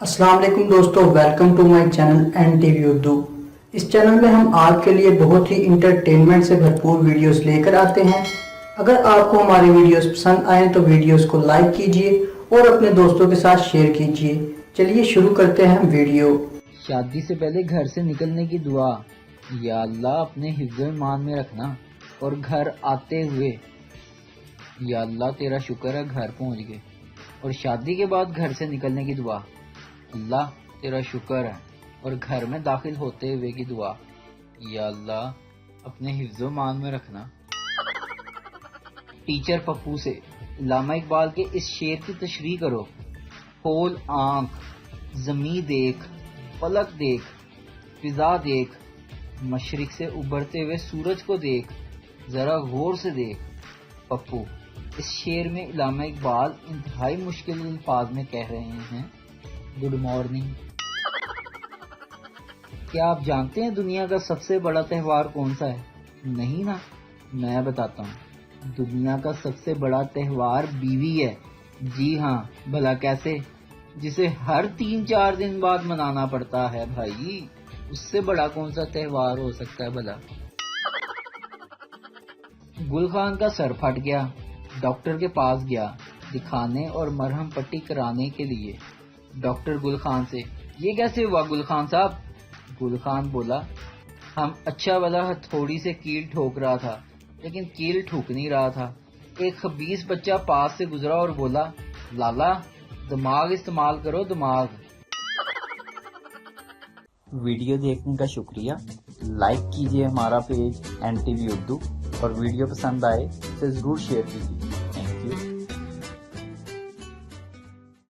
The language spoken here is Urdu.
السلام علیکم دوستو، welcome to my channel N T V Urdu. اس چینل میں ہم آپ کے لیے بہت ہی انٹرٹینمنٹ سے بھرپور ویڈیوز لے کر آتے ہیں۔ اگر آپ کو ہماری ویڈیوز پسند آئیں تو ویڈیوز کو لائک کیجئے اور اپنے دوستوں کے ساتھ شیئر کیجئے۔ چلیے شروع کرتے ہیں ویڈیو۔ شادی سے پہلے گھر سے نکلنے کی دعا۔ یا اللہ اپنے حفظ و ایمان میں رکھنا اور گھر آتے ہوئے یا اللہ تیرا شکر ہے گھر پہنچ گئے۔ اور شادی کے بعد گھر سے نکلنے کی دعا۔ اللہ تیرا شکر ہے اور گھر میں داخل ہوتے ہوئے کی دعا۔ یا اللہ اپنے حفظ و ایمان میں رکھنا۔ ٹیچر پپو سے علامہ اقبال کے اس شعر کی تشریح کرو۔ کھول آنکھ، زمیں دیکھ، فلک دیکھ، فضا دیکھ، مشرق سے ابھرتے ہوئے سورج کو دیکھ، ذرا غور سے دیکھ۔ پپو، اس شعر میں علامہ اقبال انتہائی مشکل الفاظ میں کہہ رہے ہیں گڈ مارننگ۔ کیا آپ جانتے ہیں دنیا کا سب سے بڑا تہوار کون سا ہے؟ نہیں نا، میں بتاتا ہوں۔ دنیا کا سب سے بڑا تہوار بیوی ہے۔ جی ہاں، بھلا کیسے؟ جسے ہر 3-4 دن بعد منانا پڑتا ہے بھائی، اس سے بڑا کون سا تہوار ہو سکتا ہے بھلا؟ گل خان کا سر پھٹ گیا، ڈاکٹر کے پاس گیا دکھانے اور مرہم پٹی کرانے کے لیے۔ ڈاکٹر گل خان سے، یہ کیسے ہوا گل خان صاحب؟ گل خان بولا، ہم اچھا بلا ہتھوڑی سے کیل ٹھوک رہا تھا لیکن کیل ٹھوک نہیں رہا تھا۔ ایک خبیث بچہ پاس سے گزرا اور بولا، لالا دماغ استعمال کرو دماغ۔ ویڈیو دیکھنے کا شکریہ۔ لائک کیجئے ہمارا page N T V Urdu اور ویڈیو پسند آئے اسے ضرور شیئر کیجئے۔